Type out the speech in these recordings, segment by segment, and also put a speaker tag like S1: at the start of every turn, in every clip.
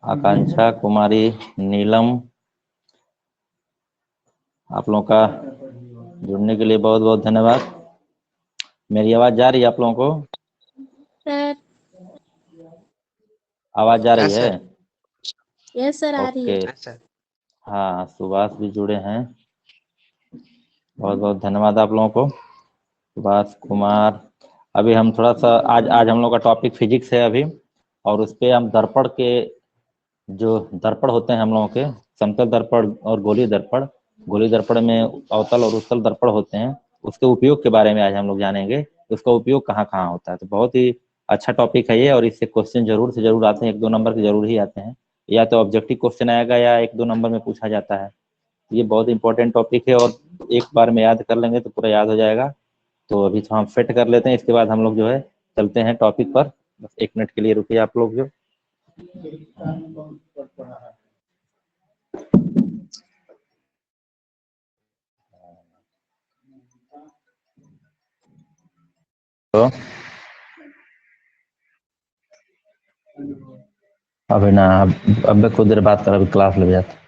S1: आकांक्षा, कुमारी, नीलम, आप लोगों का जुड़ने के लिए बहुत बहुत धन्यवाद। मेरी आवाज जा रही है आप लोगों को?
S2: सर।
S1: आवाज जा रही है?
S2: यस सर, आ रही है।
S1: ओके। हाँ, सुभाष भी जुड़े हैं, बहुत बहुत धन्यवाद आप लोगों को। सुभाष कुमार, अभी हम थोड़ा सा आज हम लोग का टॉपिक फिजिक्स है अभी, और उस पर हम दर्पण के जो दर्पण होते हैं हम लोगों के, समतल दर्पण और गोलीय दर्पण, गोलीय दर्पण में अवतल और उत्तल दर्पण होते हैं, उसके उपयोग के बारे में आज हम लोग जानेंगे, उसका उपयोग कहाँ कहाँ होता है। तो बहुत ही अच्छा टॉपिक है ये, और इससे क्वेश्चन जरूर से जरूर आते हैं, 1-2 नंबर के जरूर ही आते हैं, या तो ऑब्जेक्टिव क्वेश्चन आएगा या 1-2 नंबर में पूछा जाता है। ये बहुत इंपॉर्टेंट टॉपिक है, और एक बार में याद कर लेंगे तो पूरा याद हो जाएगा। तो अभी तो हम फिट कर लेते हैं, इसके बाद हम लोग जो है चलते हैं टॉपिक पर। बस 1 मिनट के लिए रुकिए आप लोग। जो तो अभी ना, अब कुछ देर बात कर, अभी क्लास लग जाता।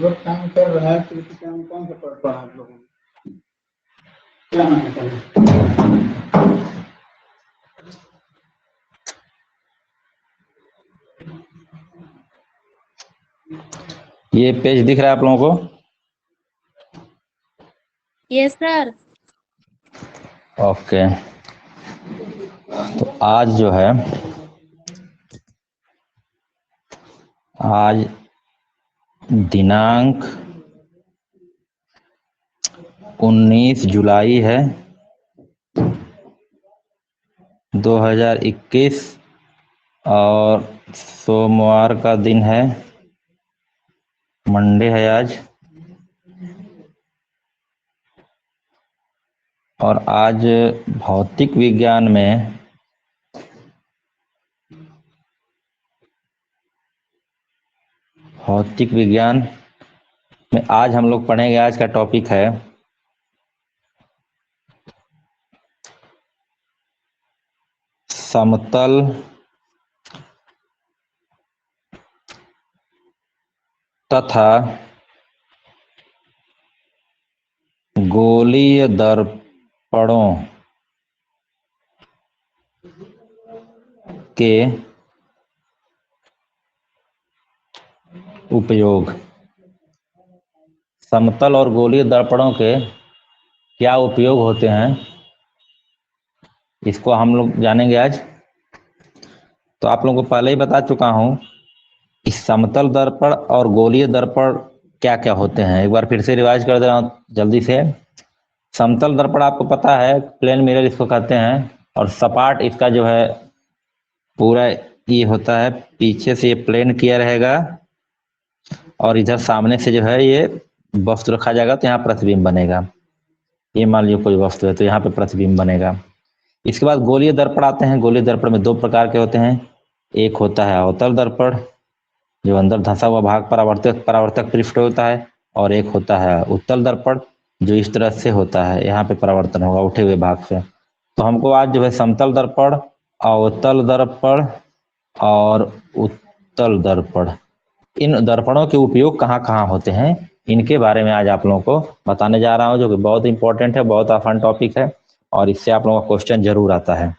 S1: काम कर रहा है, कौन सा पढ़ पढ़ा आप लोगों ने? क्या नाम है? ये पेज दिख रहा है आप लोगों को?
S2: Yes sir.
S1: ओके। तो आज जो है, आज दिनांक 19 जुलाई है 2021, और सोमवार का दिन है, मंडे है आज। और आज भौतिक विज्ञान में आज हम लोग पढ़ेंगे, आज का टॉपिक है समतल तथा गोलीय दर्पणों के उपयोग। समतल और गोलीय दर्पणों के क्या उपयोग होते हैं, इसको हम लोग जानेंगे आज। तो आप लोगों को पहले ही बता चुका हूं, इस समतल दर्पण और गोलीय दर्पण क्या क्या होते हैं। एक बार फिर से रिवाइज कर दे रहा हूं जल्दी से। समतल दर्पण आपको पता है, प्लेन मिरर इसको कहते हैं, और सपाट इसका जो है पूरा ये होता है, पीछे से ये प्लेन किया रहेगा, और इधर सामने से जो है ये वस्तु रखा जाएगा, तो यहाँ प्रतिबिंब बनेगा। ये मान लीजिए कोई वस्तु है, तो यहाँ पे प्रतिबिंब बनेगा। इसके बाद गोलीय दर्पण आते हैं। गोलीय दर्पण में 2 प्रकार के होते हैं। एक होता है अवतल दर्पण, जो अंदर धंसा हुआ भाग परावर्तक पृष्ठ होता है, और एक होता है उत्तल दर्पण, जो इस तरह से होता है, यहाँ पे परावर्तन होगा उठे हुए भाग से। तो हमको आज जो है समतल दर्पण, अवतल दर्पण और उत्तल दर्पण, इन दर्पणों के उपयोग कहाँ कहाँ होते हैं, इनके बारे में आज आप लोगों को बताने जा रहा हूं, जो कि बहुत इंपॉर्टेंट है, बहुत आसान टॉपिक है, और इससे आप लोगों का क्वेश्चन जरूर आता है।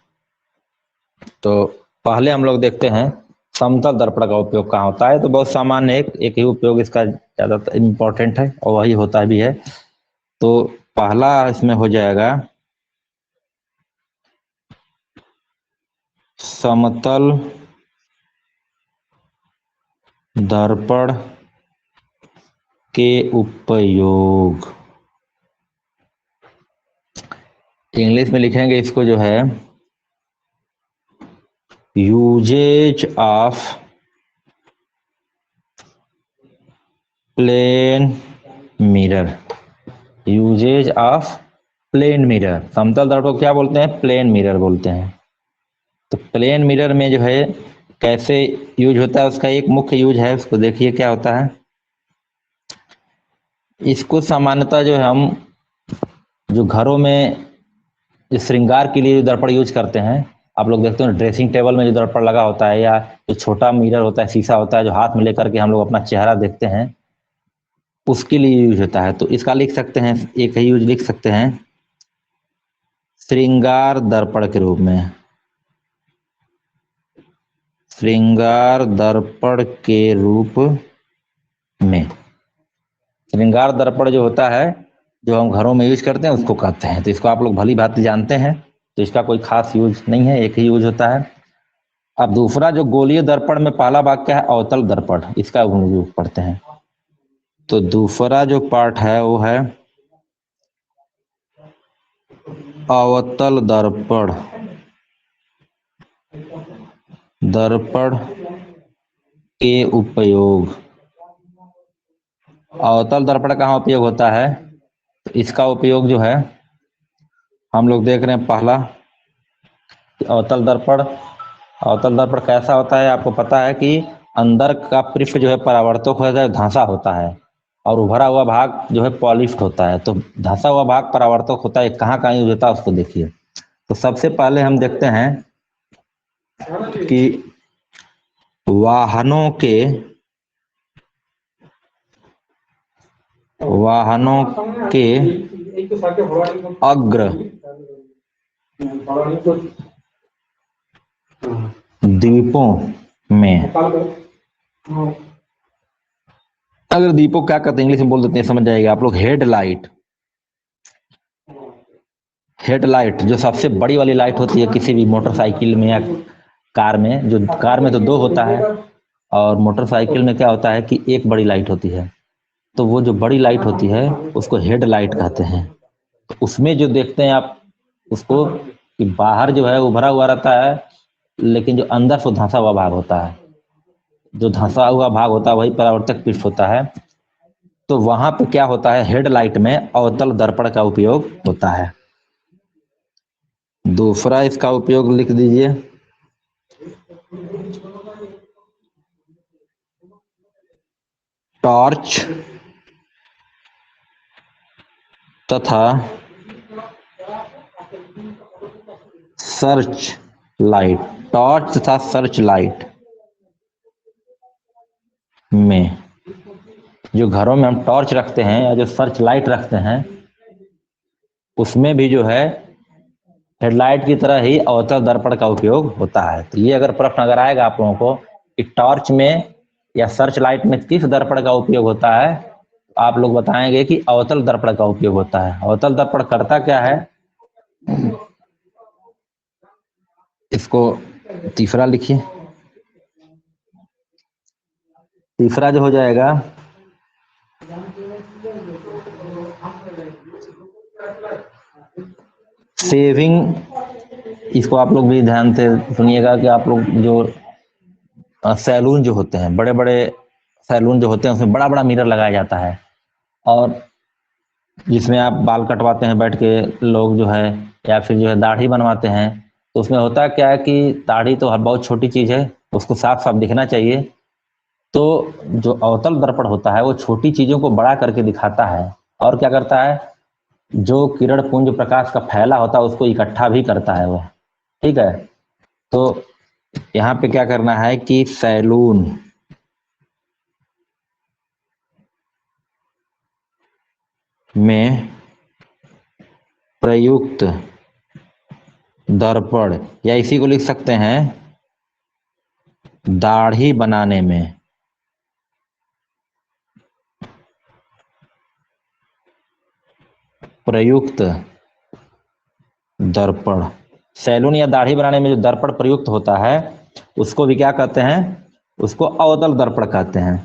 S1: तो पहले हम लोग देखते हैं समतल दर्पण का उपयोग कहाँ होता है। तो बहुत सामान्य, एक ही उपयोग इसका ज्यादातर इंपॉर्टेंट है, और वही होता भी है। तो पहला इसमें हो जाएगा समतल दर्पण के उपयोग। इंग्लिश में लिखेंगे इसको जो है uses of plane mirror. Uses of plane mirror, समतल दर्पण को क्या बोलते हैं? प्लेन मिरर बोलते हैं। तो प्लेन मिरर में जो है कैसे यूज होता है, उसका एक मुख्य यूज है, उसको देखिए क्या होता है। इसको सामान्यतः जो है हम जो घरों में इस श्रृंगार के लिए जो दर्पण यूज करते हैं, आप लोग देखते हो ड्रेसिंग टेबल में जो दर्पण लगा होता है, या जो छोटा मिरर होता है, शीशा होता है, जो हाथ में लेकर के हम लोग अपना चेहरा देखते हैं, उसके लिए यूज होता है। तो इसका लिख सकते हैं, एक ही यूज लिख सकते हैं, श्रृंगार दर्पण के रूप में। श्रृंगार दर्पण के रूप में। श्रृंगार दर्पण जो होता है, जो हम घरों में यूज करते हैं, उसको कहते हैं। तो इसको आप लोग भली भांति जानते हैं, तो इसका कोई खास यूज नहीं है, एक ही यूज होता है। अब दूसरा जो गोलीय दर्पण में पहला वाक्य है अवतल दर्पण, इसका यूज पढ़ते हैं। तो दूसरा जो पार्ट है वो है अवतल दर्पण। दर्पण के उपयोग। अवतल दर्पण कहाँ उपयोग होता है? तो इसका उपयोग जो है हम लोग देख रहे हैं, पहला अवतल दर्पण। अवतल दर्पण कैसा होता है आपको पता है कि अंदर का पृष्ठ जो है परावर्तक होता है, धंसा होता है, और उभरा हुआ भाग जो है पॉलिश्ड होता है। तो धंसा हुआ भाग परावर्तक होता है, कहाँ कहाँ यूज होता है उसको देखिए। तो सबसे पहले हम देखते हैं कि वाहनों के अग्र दीपों में, अगर दीपों क्या कहते हैं इंग्लिश में बोल देते हैं, समझ जाएगा आप लोग। हेडलाइट। हेडलाइट जो सबसे बड़ी वाली लाइट होती है किसी भी मोटरसाइकिल में या कार में, जो कार में तो दो होता है और मोटरसाइकिल में क्या होता है कि एक बड़ी लाइट होती है। तो वो जो बड़ी लाइट होती है उसको हेडलाइट कहते हैं। तो उसमें जो देखते हैं आप उसको कि बाहर जो है उभरा हुआ रहता है, लेकिन जो अंदर से धंसा हुआ भाग होता है, जो धंसा हुआ भाग होता है वही परावर्तक पृष्ठ होता है। तो वहां पे क्या होता है, हेडलाइट में अवतल दर्पण का उपयोग होता है। दूसरा इसका उपयोग लिख दीजिए, टॉर्च तथा सर्च लाइट। टॉर्च तथा सर्च लाइट में, जो घरों में हम टॉर्च रखते हैं या जो सर्च लाइट रखते हैं, उसमें भी जो है हेडलाइट की तरह ही अवतल दर्पण का उपयोग होता है। तो ये अगर प्रश्न अगर आएगा आप लोगों को कि टॉर्च में या सर्च लाइट में किस दर्पण का उपयोग होता है, तो आप लोग बताएंगे कि अवतल दर्पण का उपयोग होता है। अवतल दर्पण करता क्या है, इसको तीसरा लिखिए। तीसरा जो हो जाएगा सेविंग। इसको आप लोग भी ध्यान से सुनिएगा कि आप लोग जो सैलून जो होते हैं, बड़े बड़े सैलून जो होते हैं, उसमें बड़ा बड़ा मिरर लगाया जाता है, और जिसमें आप बाल कटवाते हैं बैठ के लोग जो है, या फिर जो है दाढ़ी बनवाते हैं। तो उसमें होता क्या है कि दाढ़ी तो बहुत छोटी चीज है, उसको साफ साफ दिखना चाहिए। तो जो अवतल दर्पण होता है वो छोटी चीजों को बड़ा करके दिखाता है, और क्या करता है, जो किरण पुंज प्रकाश का फैला होता है उसको इकट्ठा भी करता है वो। ठीक है। तो यहाँ पे क्या करना है कि सैलून में प्रयुक्त दर्पण, या इसी को लिख सकते हैं दाढ़ी बनाने में प्रयुक्त दर्पण। सैलून या दाढ़ी बनाने में जो दर्पण प्रयुक्त होता है उसको भी क्या कहते हैं, उसको अवतल दर्पण कहते हैं।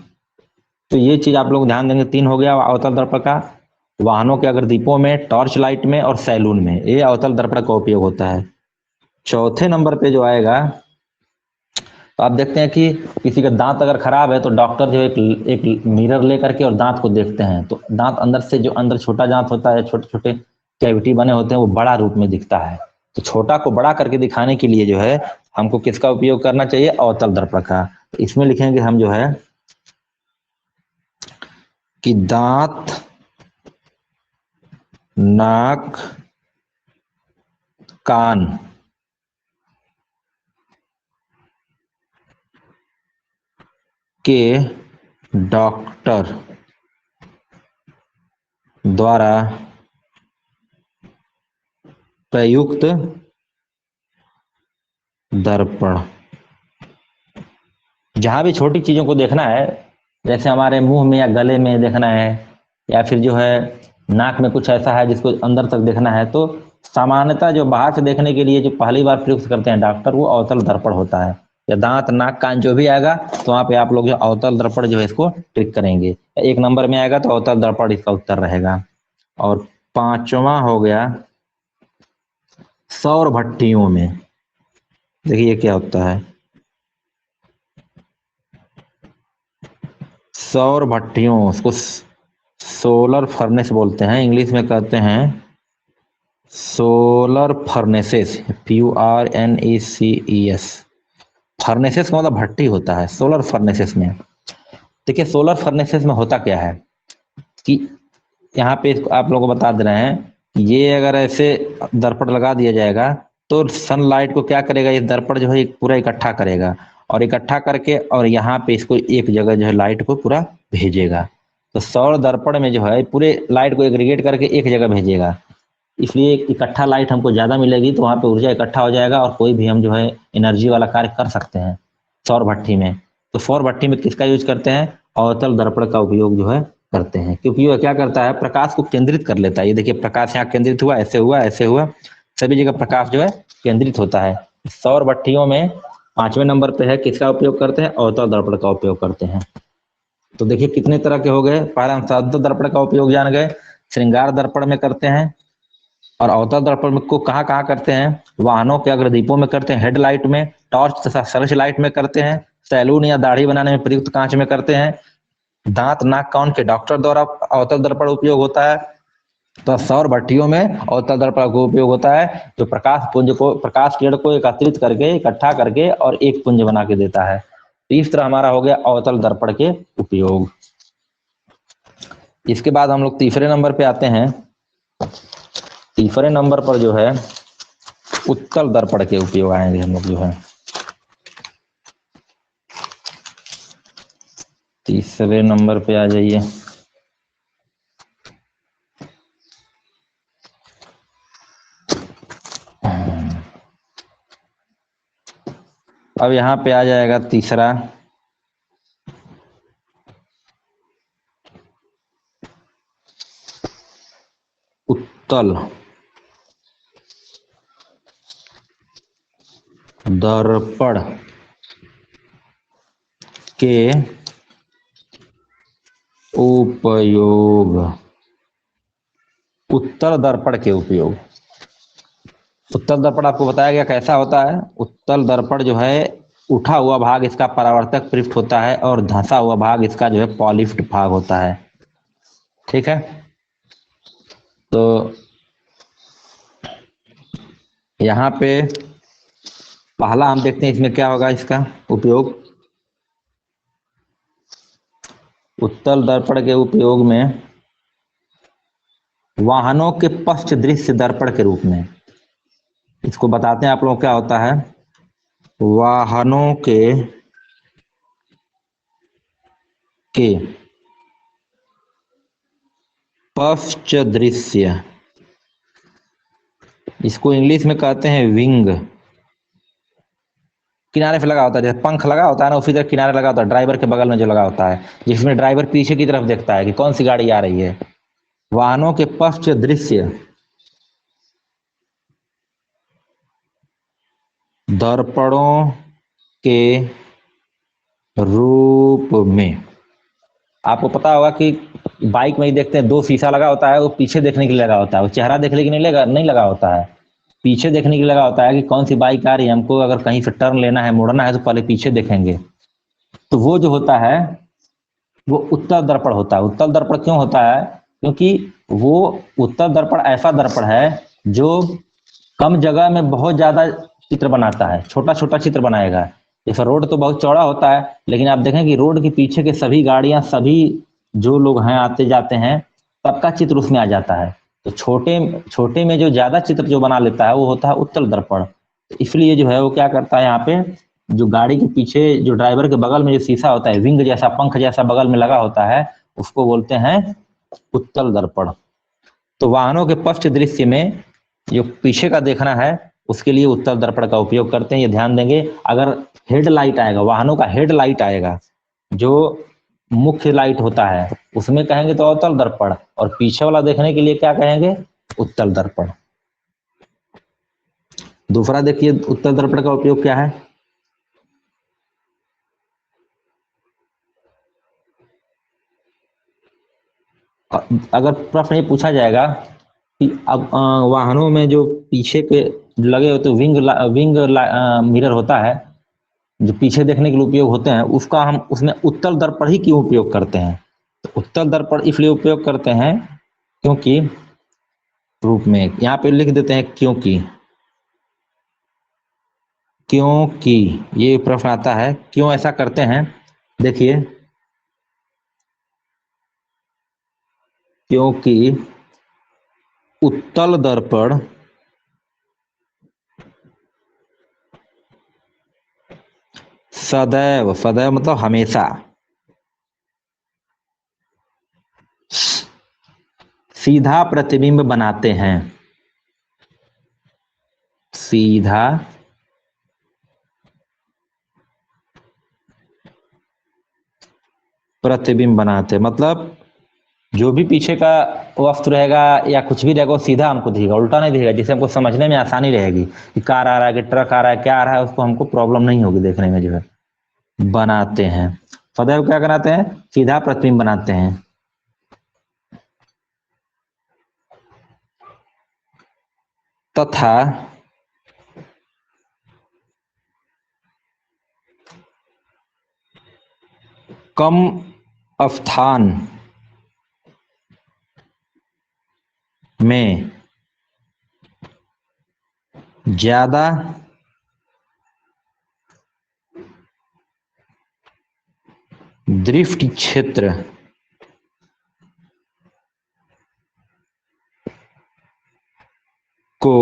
S1: तो ये चीज आप लोग ध्यान देंगे, तीन हो गया अवतल दर्पण का। वाहनों के अगर दीपों में, टॉर्च लाइट में और सैलून में, ये अवतल दर्पण का उपयोग होता है। चौथे नंबर पे जो आएगा, तो आप देखते हैं कि किसी का दांत अगर खराब है तो डॉक्टर जो एक मिरर लेकर के और दांत को देखते हैं, तो दांत अंदर से, जो अंदर छोटा दांत होता है, छोटे छोटे कैविटी बने होते हैं, वो बड़ा रूप में दिखता है। तो छोटा को बड़ा करके दिखाने के लिए जो है हमको किसका उपयोग करना चाहिए, अवतल दर्पण का। तो इसमें लिखेंगे हम जो है कि दांत नाक, कान के डॉक्टर द्वारा प्रयुक्त दर्पण। जहां भी छोटी चीजों को देखना है, जैसे हमारे मुंह में या गले में देखना है, या फिर जो है नाक में कुछ ऐसा है जिसको अंदर तक देखना है, तो सामान्यतः जो बाहर से देखने के लिए जो पहली बार प्रयुक्त करते हैं डॉक्टर, वो अवतल दर्पण होता है। या दांत, नाक, कान जो भी आएगा तो वहां पे आप लोग जो अवतल दर्पण जो है इसको ट्रिक करेंगे। 1 नंबर में आएगा तो अवतल दर्पण इसका उत्तर रहेगा। और 5वां हो गया सौर भट्टियों में। देखिए क्या होता है, सौर भट्टियों, उसको सोलर फर्नेस बोलते हैं, इंग्लिश में कहते हैं सोलर फर्नेसेस, FURNECES। फर्नेसेस का मतलब भट्टी होता है। सोलर फर्नेसेस में देखिए, सोलर फर्नेसेस में होता क्या है कि यहाँ पे आप लोगों को बता दे रहे हैं, ये अगर ऐसे दर्पण लगा दिया जाएगा तो सनलाइट को क्या करेगा, ये दर्पण जो है पूरा इकट्ठा करेगा, और इकट्ठा करके और यहाँ पे इसको एक जगह जो है लाइट को पूरा भेजेगा। तो सौर दर्पण में जो है पूरे लाइट को एग्रीगेट करके एक जगह भेजेगा, इसलिए इकट्ठा लाइट हमको ज्यादा मिलेगी, तो वहाँ पे ऊर्जा इकट्ठा हो जाएगा और कोई भी हम जो है एनर्जी वाला कार्य कर सकते हैं सौर भट्टी में। तो सौर भट्टी में किसका यूज करते हैं, अवतल दर्पण का उपयोग जो है करते हैं, क्योंकि वह क्या करता है, प्रकाश को केंद्रित कर लेता है। ये देखिए प्रकाश यहाँ केंद्रित हुआ, ऐसे हुआ, ऐसे हुआ, सभी जगह प्रकाश जो है केंद्रित होता है। सौर भट्टियों में 5वें नंबर पे है, किसका उपयोग करते हैं, अवतल दर्पण का उपयोग करते हैं। तो देखिए कितने तरह के हो गए। पहले हम सौर दर्पण का उपयोग जान गए, श्रृंगार दर्पण में करते हैं, और अवतल दर्पण को कहाँ कहाँ करते हैं, वाहनों के अग्रदीपों में करते हैं, हेडलाइट में, टॉर्च तथा सर्च लाइट में करते हैं, सैलून या दाढ़ी बनाने में प्रयुक्त कांच में करते हैं, दांत, नाक, कान के डॉक्टर द्वारा अवतल दर्पण उपयोग होता है। तो सौर भट्टियों में अवतल दर्पण का उपयोग होता है, जो प्रकाश पुंज को, प्रकाश किरण को एकत्रित करके, इकट्ठा करके और एक पुंज बना के देता है। तो इस तरह हमारा हो गया अवतल दर्पण के उपयोग। इसके बाद हम लोग तीसरे नंबर पे आते हैं। तीसरे नंबर पर जो है उत्तल दर्पण के उपयोग आएंगे हम लोग जो है। तीसरे नंबर पे आ जाइए। अब यहां पे आ जाएगा तीसरा, उत्तल दर्पण के उपयोग। उत्तल दर्पण के उपयोग, उत्तल दर्पण आपको बताया गया कैसा होता है। उत्तल दर्पण जो है, उठा हुआ भाग इसका परावर्तक पृष्ठ होता है और धंसा हुआ भाग इसका जो है पॉलिफ्ट भाग होता है। ठीक है, तो यहाँ पे पहला हम देखते हैं इसमें क्या होगा इसका उपयोग। उत्तल दर्पण के उपयोग में वाहनों के पश्च दृश्य दर्पण के रूप में, इसको बताते हैं आप लोग क्या होता है। वाहनों के पश्च दृश्य, इसको इंग्लिश में कहते हैं विंग। किनारे पे लगा होता है, जैसे पंख लगा होता है ना, उसी तरह किनारे लगा होता है, ड्राइवर के बगल में जो लगा होता है, जिसमें ड्राइवर पीछे की तरफ देखता है कि कौन सी गाड़ी आ रही है। वाहनों के पश्च दृश्य दर्पणों के रूप में। आपको पता होगा कि बाइक में ही देखते हैं, 2 शीशा लगा होता है, वो पीछे देखने के लिए लगा होता है, वो चेहरा देखने के लिए नहीं लगा होता है, पीछे देखने के लिए लगा होता है कि कौन सी बाइक आ रही है, हमको अगर कहीं से टर्न लेना है, मुड़ना है, तो पहले पीछे देखेंगे। तो वो जो होता है वो उत्तल दर्पण होता है। उत्तल दर्पण क्यों होता है, क्योंकि वो उत्तल दर्पण ऐसा दर्पण है जो कम जगह में बहुत ज्यादा चित्र बनाता है, छोटा छोटा चित्र बनाएगा। जैसे रोड तो बहुत चौड़ा होता है, लेकिन आप देखें कि रोड के पीछे के सभी गाड़ियां, सभी जो लोग हैं आते जाते हैं, सबका चित्र उसमें आ जाता है। तो छोटे छोटे में जो ज्यादा चित्र जो बना लेता है वो होता है उत्तल दर्पण। तो इसलिए जो है वो क्या करता है, यहाँ पे जो गाड़ी के पीछे जो ड्राइवर के बगल में जो शीशा होता है, विंग जैसा, पंख जैसा बगल में लगा होता है, उसको बोलते हैं उत्तल दर्पण। तो वाहनों के पश्च दृश्य में जो पीछे का देखना है उसके लिए उत्तल दर्पण का उपयोग करते हैं। ये ध्यान देंगे, अगर हेडलाइट आएगा, वाहनों का हेडलाइट आएगा, जो मुख्य लाइट होता है, उसमें कहेंगे तो अवतल दर्पण, और पीछे वाला देखने के लिए क्या कहेंगे, उत्तल दर्पण। दूसरा देखिए उत्तल दर्पण का उपयोग क्या है। अगर प्रश्न ये पूछा जाएगा कि अब वाहनों में जो पीछे के लगे होते विंग मिरर होता है, जो पीछे देखने के लिए उपयोग होते हैं, उसका हम उसमें उत्तल दर्पण ही क्यों उपयोग करते हैं। तो उत्तल दर्पण इसलिए उपयोग करते हैं क्योंकि रूप में यहाँ पे लिख देते हैं क्योंकि ये प्रश्न आता है क्यों ऐसा करते हैं। देखिए, क्योंकि उत्तल दर्पण सदैव, सदैव मतलब हमेशा, सीधा प्रतिबिंब बनाते हैं, सीधा प्रतिबिंब बनाते, मतलब जो भी पीछे का वस्तु रहेगा या कुछ भी रहेगा वो सीधा हमको दिखेगा, उल्टा नहीं दिखेगा, जिससे हमको समझने में आसानी रहेगी कि कार आ रहा है कि ट्रक आ रहा है, क्या आ रहा है, उसको हमको प्रॉब्लम नहीं होगी देखने में। जो है बनाते हैं, सदैव क्या कराते हैं, सीधा प्रतिबिंब बनाते हैं। तथा कम स्थान में ज्यादा दृष्टि क्षेत्र को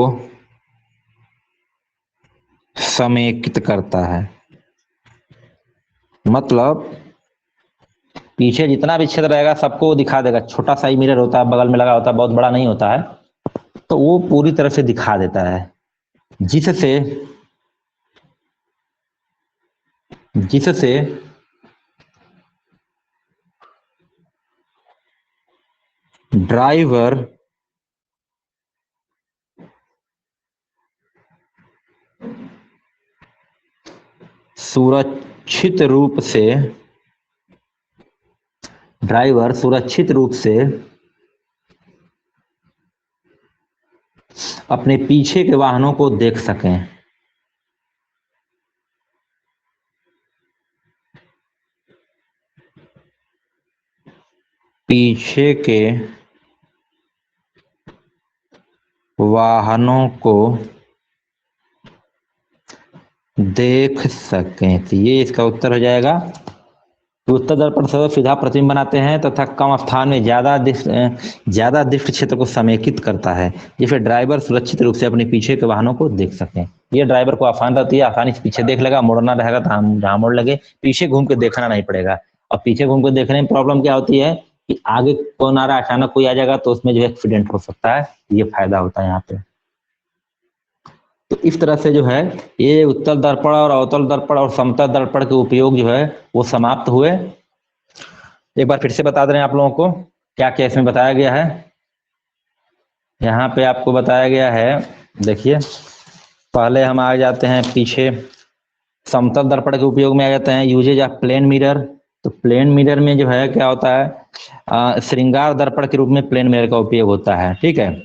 S1: समेकित करता है। मतलब पीछे जितना भी क्षेत्र रहेगा सबको दिखा देगा, छोटा सा ही मिरर होता है, बगल में लगा होता है, बहुत बड़ा नहीं होता है, तो वो पूरी तरह से दिखा देता है, जिससे ड्राइवर सुरक्षित रूप से अपने पीछे के वाहनों को देख सकें। पीछे के वाहनों को देख सकें, तो ये इसका उत्तर हो जाएगा। उत्तर दर्पण से सीधा प्रतिबिंब बनाते हैं तथा कम स्थान में ज्यादा दृष्टि क्षेत्र को समेकित करता है, जिससे ड्राइवर सुरक्षित रूप से अपने पीछे के वाहनों को देख सकें। ये ड्राइवर को आसान रहती है, आसानी से पीछे देख लेगा, मुड़ना रहेगा तो हम जहां मुड़ लगे, पीछे घूम के देखना नहीं पड़ेगा। और पीछे घूम के देखने में प्रॉब्लम क्या होती है कि आगे कौन आ रहा है, अचानक कोई आ जाएगा तो उसमें जो है एक्सीडेंट हो सकता है, ये फायदा होता है यहाँ पे। तो इस तरह से जो है ये उत्तल दर्पण और अवतल दर्पण और समतल दर्पण के उपयोग जो है वो समाप्त हुए। एक बार फिर से बता दे रहे हैं आप लोगों को क्या क्या इसमें बताया गया है। यहाँ पे आपको बताया गया है, देखिए पहले हम आ जाते हैं पीछे समतल दर्पण के उपयोग में आ जाते हैं, यूजेज ऑफ प्लेन मिरर। तो प्लेन मिरर में जो है क्या होता है, श्रृंगार दर्पण के रूप में प्लेन मिरर का उपयोग होता है, ठीक है।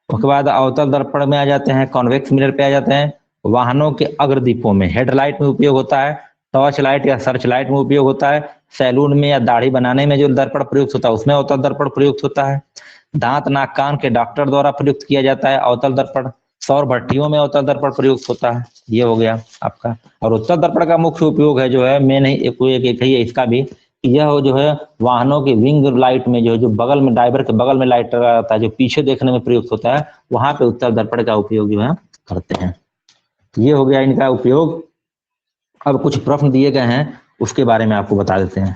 S1: उसके बाद अवतल दर्पण में आ जाते हैं, कॉन्वेक्स मिरर पे आ जाते हैं, वाहनों के अग्रदीपों में, हेडलाइट में उपयोग होता है, टॉर्च लाइट या सर्च लाइट में उपयोग होता है, सैलून में या दाढ़ी बनाने में जो दर्पण प्रयुक्त होता है उसमें अवतल दर्पण प्रयुक्त होता है, दांत नाक कान के डॉक्टर द्वारा प्रयुक्त किया जाता है अवतल दर्पण, सौर भट्टियों में अवतल दर्पण प्रयुक्त होता है। ये हो गया आपका। और उत्तल दर्पण का मुख्य उपयोग है जो है मेन ही एक ही है इसका भी, यह जो है वाहनों के विंग लाइट में जो बगल में ड्राइवर के बगल में लाइट लगा रहता है, जो पीछे देखने में प्रयुक्त होता है, वहां पे उत्तल दर्पण का उपयोग जो है करते हैं। ये हो गया इनका उपयोग। अब कुछ प्रश्न दिए गए हैं, उसके बारे में आपको बता देते हैं।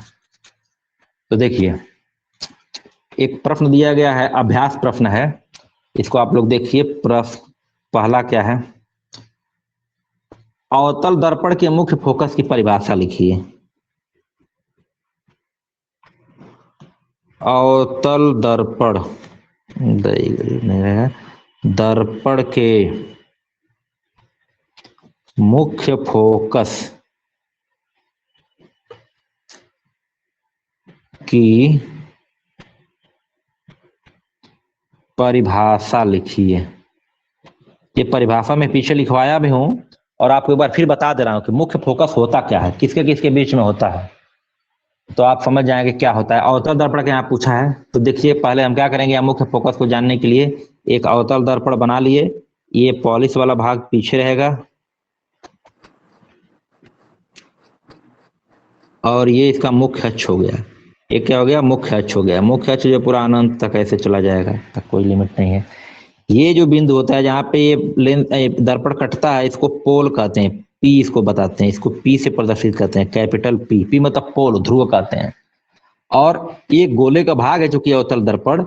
S1: तो देखिए, एक प्रश्न दिया गया है, अभ्यास प्रश्न है, इसको आप लोग देखिए। प्रश्न पहला क्या है, अवतल दर्पण के मुख्य फोकस की परिभाषा लिखिए। अवतल दर्पण दर्पण के मुख्य फोकस की परिभाषा लिखिए। ये परिभाषा में पीछे लिखवाया भी हूं और आपको एक बार फिर बता दे रहा हूं कि मुख्य फोकस होता क्या है, किसके किसके बीच में होता है, तो आप समझ जाएंगे क्या होता है। अवतल दर्पण का यहाँ पूछा है, तो देखिए पहले हम क्या करेंगे, मुख्य फोकस को जानने के लिए एक अवतल दर्पण बना लिए। ये पॉलिश वाला भाग पीछे रहेगा और ये इसका मुख्य अक्ष हो गया। ये क्या हो गया, मुख्य अक्ष हो गया। मुख्य अक्ष जो पूरा अनंत तक ऐसे चला जाएगा, तक कोई लिमिट नहीं है। ये जो बिंदु होता है जहाँ पे ये दर्पण कटता है, इसको पोल कहते हैं, पी इसको बताते हैं, इसको पी से प्रदर्शित करते हैं, कैपिटल पी। पी मतलब पोल, ध्रुव कहते हैं। और ये गोले का भाग है, जो कि अवतल दर्पण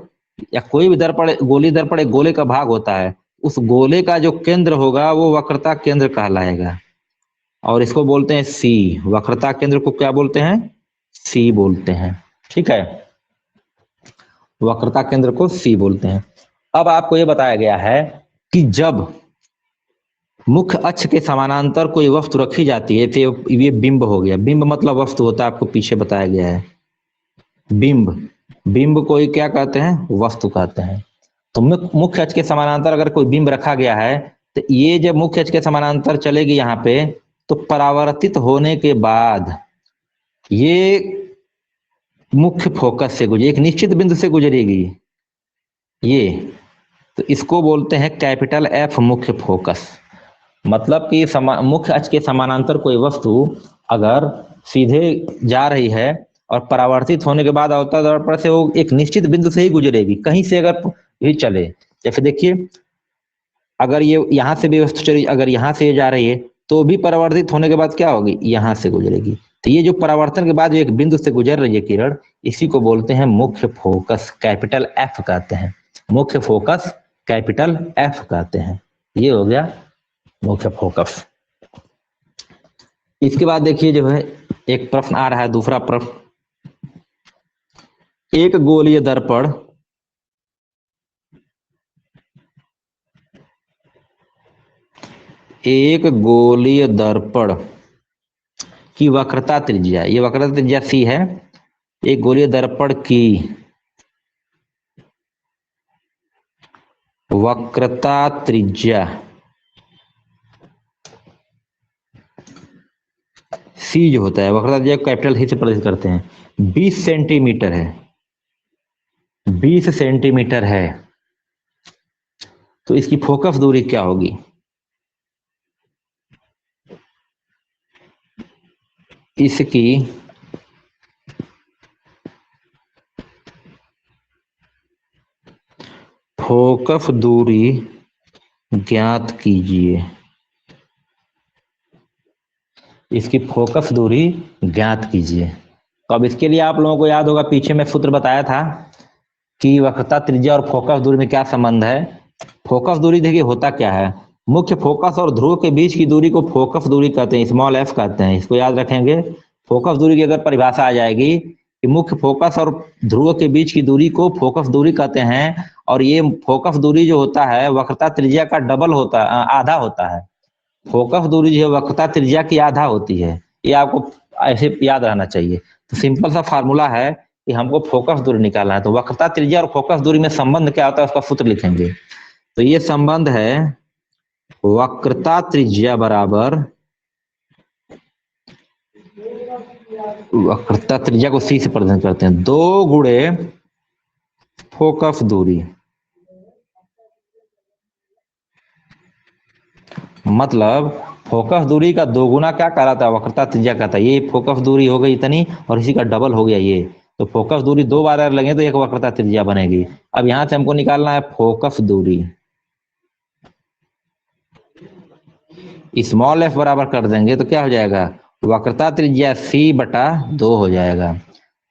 S1: या कोई भी दर्पण, गोली दर्पण एक गोले का भाग होता है। उस गोले का जो केंद्र होगा वो वक्रता केंद्र कहलाएगा और इसको बोलते हैं सी। वक्रता केंद्र को क्या बोलते हैं, सी बोलते हैं। ठीक है, वक्रता केंद्र को सी बोलते हैं। अब आपको ये बताया गया है कि जब मुख्य अक्ष के समानांतर कोई वस्तु रखी जाती है, तो ये बिंब हो गया। बिंब मतलब वस्तु होता है, आपको पीछे बताया गया है। बिंब, बिंब को ही क्या कहते हैं, वस्तु कहते हैं। तो मुख्य अक्ष के समानांतर अगर कोई बिंब रखा गया है, तो ये जब मुख्य अक्ष के समानांतर चलेगी यहाँ पे, तो परावर्तित होने के बाद ये मुख्य फोकस से गुजरे, एक निश्चित बिंदु से गुजरेगी ये, तो इसको बोलते हैं कैपिटल एफ मुख्य फोकस। मतलब कि मुख्य अक्ष के समानांतर कोई वस्तु अगर सीधे जा रही है और परावर्तित होने के बाद अवतल दर्पण से वो एक निश्चित बिंदु से ही गुजरेगी, कहीं से अगर भी चले। जैसे देखिए, अगर ये यहाँ से भी वस्तु चली, अगर यहाँ से ये जा रही है, तो भी परावर्तित होने के बाद क्या होगी, यहाँ से गुजरेगी। तो ये जो परावर्तन के बाद जो एक बिंदु से गुजर रही है किरण, इसी को बोलते हैं मुख्य फोकस, कैपिटल एफ कहते हैं। मुख्य फोकस कैपिटल एफ कहते हैं। ये हो गया मुख्य फोकस। इसके बाद देखिए जो है एक प्रश्न आ रहा है, दूसरा प्रश्न, एक गोलीय दर्पण एक गोलीय दर्पण की वक्रता त्रिज्या, ये वक्रता त्रिज्या सी है। एक गोलीय दर्पण की वक्रता त्रिज्या सी जो होता है, वक्रता त्रिज्या कैपिटल सी से प्रदर्शित करते हैं, 20 सेंटीमीटर है। 20 सेंटीमीटर है, तो इसकी फोकस दूरी क्या होगी, इसकी फोकस दूरी ज्ञात कीजिए। इसकी फोकस दूरी ज्ञात कीजिए। तो अब इसके लिए आप लोगों को याद होगा, पीछे मैं सूत्र बताया था कि वक्रता त्रिज्या और फोकस दूरी में क्या संबंध है। फोकस दूरी देखिए होता क्या है, मुख्य फोकस और ध्रुव के बीच की दूरी को फोकस दूरी कहते हैं, स्मॉल एफ कहते हैं। इसको याद रखेंगे। फोकस दूरी की अगर परिभाषा आ जाएगी कि मुख्य फोकस और ध्रुव के बीच की दूरी को फोकस दूरी कहते हैं, और ये फोकस दूरी जो होता है वक्रता त्रिज्या का डबल होता है, आधा होता है। फोकस दूरी जो है वक्रता त्रिज्या की आधा होती है, ये आपको ऐसे याद रहना चाहिए। तो सिंपल सा फार्मूला है कि हमको फोकस दूरी निकालना है, तो वक्रता त्रिज्या और फोकस दूरी में संबंध क्या होता है उसका सूत्र लिखेंगे। तो ये संबंध है वक्रता त्रिज्या बराबर, वक्रता त्रिज्या को सी से प्रदर्शित करते हैं, 2 गुणे फोकस दूरी। मतलब फोकस दूरी का दोगुना क्या कहलाता है? वक्रता त्रिज्या कहता है। ये फोकस दूरी हो गई इतनी और इसी का डबल हो गया ये, तो फोकस दूरी दो बार अगर लगे तो एक वक्रता त्रिज्या बनेगी। अब यहां से हमको निकालना है फोकस दूरी, स्मॉल एफ बराबर कर देंगे तो क्या हो जाएगा? वक्रता त्रिज्या c/2 हो जाएगा।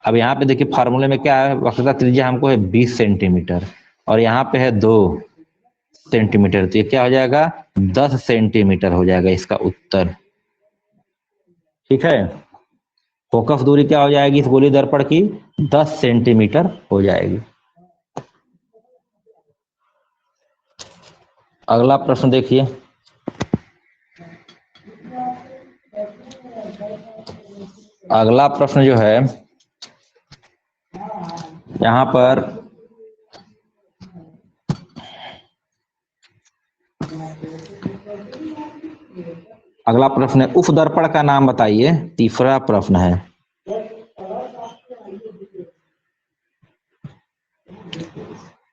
S1: अब यहाँ पे देखिए फार्मूले में क्या है, वक्रता त्रिज्या हमको है 20 सेंटीमीटर और यहाँ पे है 2 सेंटीमीटर, तो ये क्या हो जाएगा? 10 सेंटीमीटर हो जाएगा इसका उत्तर। ठीक है, फोकस दूरी क्या हो जाएगी इस गोलीय दर्पण की? 10 सेंटीमीटर हो जाएगी। अगला प्रश्न देखिए, अगला प्रश्न जो है यहां पर अगला प्रश्न है उफ दर्पण का नाम बताइए। तीसरा प्रश्न है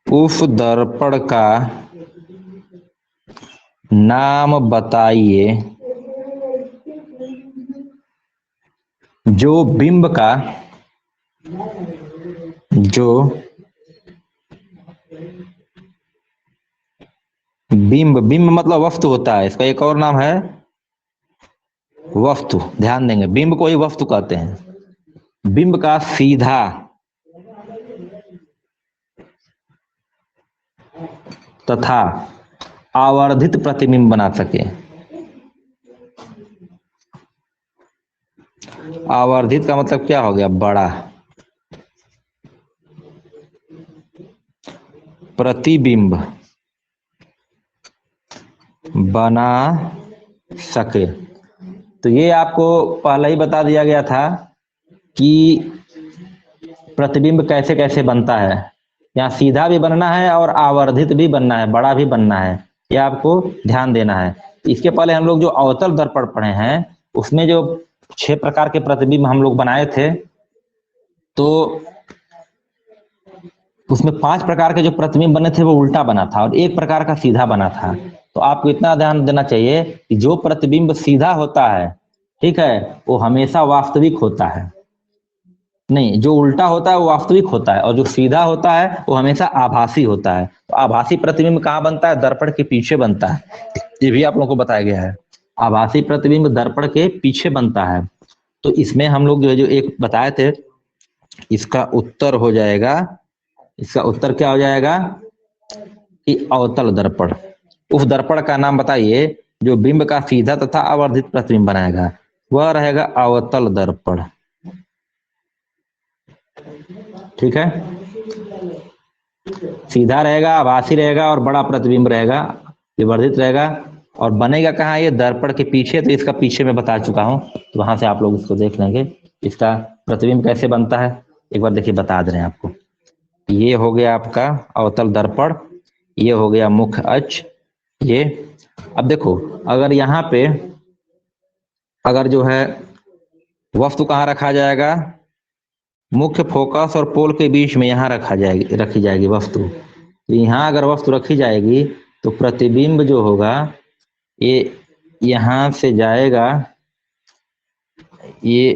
S1: उफ दर्पण का नाम बताइए जो बिंब का बिंब मतलब वस्तु होता है, इसका एक और नाम है वस्तु। ध्यान देंगे, बिंब को ही वस्तु कहते हैं। बिंब का सीधा तथा आवर्धित प्रतिबिंब बना सके। आवर्धित का मतलब क्या हो गया? बड़ा। प्रतिबिंब बना सके, तो ये आपको पहले ही बता दिया गया था कि प्रतिबिंब कैसे कैसे बनता है। यहाँ सीधा भी बनना है और आवर्धित भी बनना है, बड़ा भी बनना है, ये आपको ध्यान देना है। इसके पहले हम लोग जो अवतल दर्पण पढ़े हैं उसमें जो 6 प्रकार के प्रतिबिंब हम लोग बनाए थे, तो उसमें 5 प्रकार के जो प्रतिबिंब बने थे वो उल्टा बना था और 1 प्रकार का सीधा बना था। तो आपको इतना ध्यान देना चाहिए कि जो प्रतिबिंब सीधा होता है, ठीक है, वो हमेशा वास्तविक होता है। नहीं, जो उल्टा होता है वो वास्तविक होता है और जो सीधा होता है वो हमेशा आभासी होता है। तो आभासी प्रतिबिंब कहाँ बनता है? दर्पण के पीछे बनता है, ये भी आप लोगों को बताया गया है। आभासी प्रतिबिंब दर्पण के पीछे बनता है। तो इसमें हम लोग जो एक बताए थे, इसका उत्तर हो जाएगा, इसका उत्तर क्या हो जाएगा कि अवतल दर्पण। उस दर्पण का नाम बताइए जो बिंब का सीधा तथा आवर्धित प्रतिबिंब बनाएगा, वह रहेगा अवतल दर्पण। ठीक है, सीधा रहेगा, आभासी रहेगा और बड़ा प्रतिबिंब रहेगा, विवर्धित रहेगा। और बनेगा कहाँ? ये दर्पण के पीछे, तो इसका पीछे मैं बता चुका हूं, तो वहां से आप लोग इसको देख लेंगे। इसका प्रतिबिंब कैसे बनता है एक बार देखिए, बता दे रहे हैं आपको। ये हो गया आपका अवतल दर्पण, ये हो गया मुख्य अक्ष, ये। अब देखो, अगर यहाँ पे अगर जो है वस्तु कहाँ रखा जाएगा? मुख्य फोकस और पोल के बीच में यहाँ रखी जाएगी वस्तु। तो यहाँ अगर वस्तु रखी जाएगी तो प्रतिबिंब जो होगा ये यहाँ से जाएगा, ये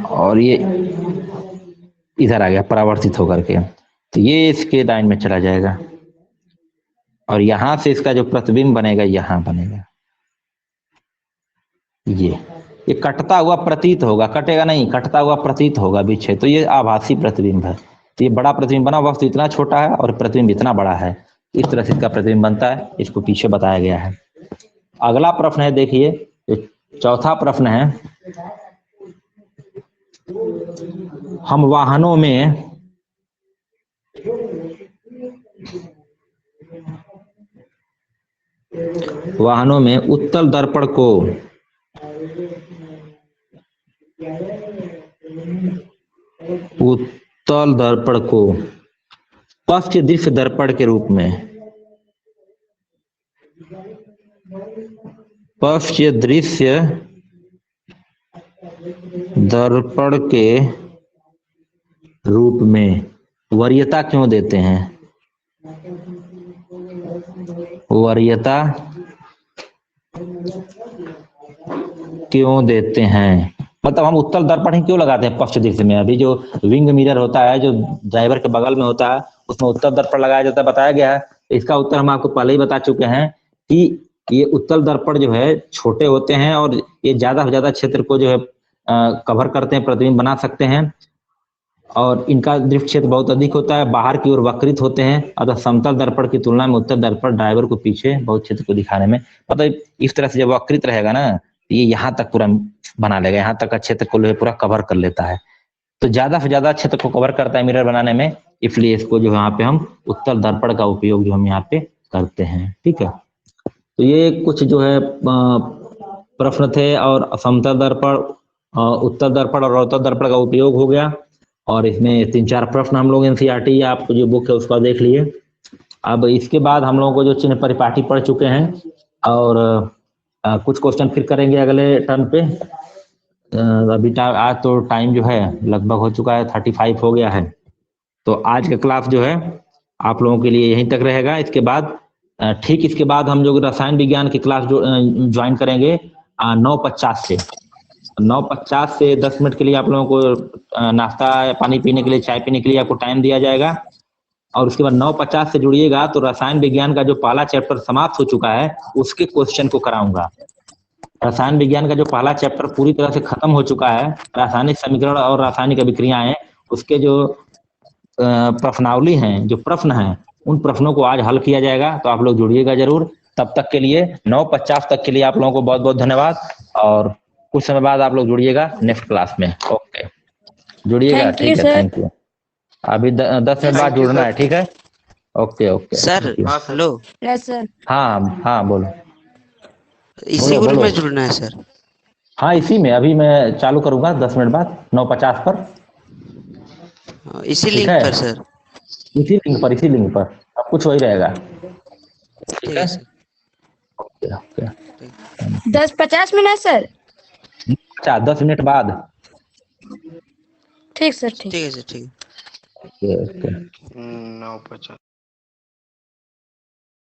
S1: और ये इधर आ गया परावर्तित होकर के, तो ये इसके लाइन में चला जाएगा और यहां से इसका जो प्रतिबिंब बनेगा यहाँ बनेगा। ये कटता हुआ प्रतीत होगा, कटेगा नहीं, कटता हुआ प्रतीत होगा बीच, तो ये आभासी प्रतिबिंब है। तो ये बड़ा प्रतिबिंब बना, वस्तु इतना छोटा है और प्रतिबिंब इतना बड़ा है, इस तरह से इसका प्रतिबिंब बनता है, इसको पीछे बताया गया है। अगला प्रश्न है, देखिए चौथा प्रश्न है, हम वाहनों में उत्तल दर्पण को पश्च दृश्य दर्पण के रूप में, पश्च दृश्य दर्पण के रूप में वरीयता क्यों देते हैं? वरीयता क्यों देते हैं, मतलब हम उत्तल दर्पण ही क्यों लगाते हैं पश्च दिशा में। अभी जो विंग मिरर होता है जो ड्राइवर के बगल में होता है उसमें उत्तल दर्पण लगाया जाता है, बताया गया है। इसका उत्तर हम आपको पहले ही बता चुके हैं कि ये उत्तल दर्पण जो है छोटे होते हैं और ये ज्यादा से ज्यादा क्षेत्र को जो है कवर करते हैं, प्रतिबिंब बना सकते हैं और इनका दृष्टि क्षेत्र बहुत अधिक होता है, बाहर की ओर वक्रित होते हैं। अतः समतल दर्पण की तुलना में उत्तल दर्पण ड्राइवर को पीछे बहुत क्षेत्र को दिखाने में, मतलब इस तरह से जब वक्रित रहेगा ना ये यहाँ तक पूरा बना लेगा, यहाँ तक का क्षेत्र को पूरा कवर कर लेता है, तो ज्यादा से ज्यादा क्षेत्र को कवर करता है मिरर बनाने में, इसलिए इसको जो यहाँ पे हम उत्तल दर्पण का उपयोग जो हम यहाँ पे करते हैं। ठीक है, तो ये कुछ जो है प्रश्न थे और समतल दर्पण, उत्तल दर्पण और अवतल दर्पण का उपयोग हो गया और इसमें 3-4 प्रश्न हम लोग एनसीईआरटी या आपको जो बुक है उसका देख लिए। अब इसके बाद हम लोगों को जो चिन्ह परिपाटी पढ़ चुके हैं और कुछ क्वेश्चन फिर करेंगे अगले टर्न पे। अभी आज तो टाइम जो है लगभग हो चुका है, 35 हो गया है, तो आज का क्लास जो है आप लोगों के लिए यहीं तक रहेगा। इसके बाद ठीक इसके बाद हम जो रसायन विज्ञान की क्लास जो ज्वाइन करेंगे 9:50 से 9:50 से 10 मिनट के लिए आप लोगों को नाश्ता या पानी पीने के लिए, चाय पीने के लिए आपको टाइम दिया जाएगा और उसके बाद 9:50 से जुड़िएगा तो रसायन विज्ञान का जो पहला चैप्टर समाप्त हो चुका है उसके क्वेश्चन को कराऊंगा। रसायन विज्ञान का जो पहला चैप्टर पूरी तरह से खत्म हो चुका है, रासायनिक समीकरण और रासायनिक अभिक्रियाएं, उसके जो प्रश्नावली हैं, जो प्रश्न हैं, उन प्रश्नों को आज हल किया जाएगा, तो आप लोग जुड़िएगा जरूर। तब तक के लिए 9:50 तक के लिए आप लोगों को बहुत बहुत धन्यवाद और कुछ समय बाद आप लोग जुड़िएगा नेक्स्ट क्लास में। ओके, जुड़िएगा। ठीक है, थैंक यू। अभी 10 मिनट बाद जुड़ना है, ठीक है। Okay okay
S3: sir. Hello.
S2: Yes sir.
S1: हाँ हाँ बोलो।
S3: इसी ग्रुप में जुड़ना है सर?
S1: हाँ इसी में, अभी मैं चालू करूंगा 10 मिनट बाद 9:50 पर।
S3: इसी लिंक पर सर?
S1: इसी लिंक पर सब कुछ वही रहेगा। ठीक है
S3: sir.
S1: Okay okay.
S2: 10:50 minute sir?
S1: अच्छा 10 मिनट बाद।
S2: ठीक सर, ठीक
S3: है सर, ठीक है।
S1: Okay okay.
S4: 9:50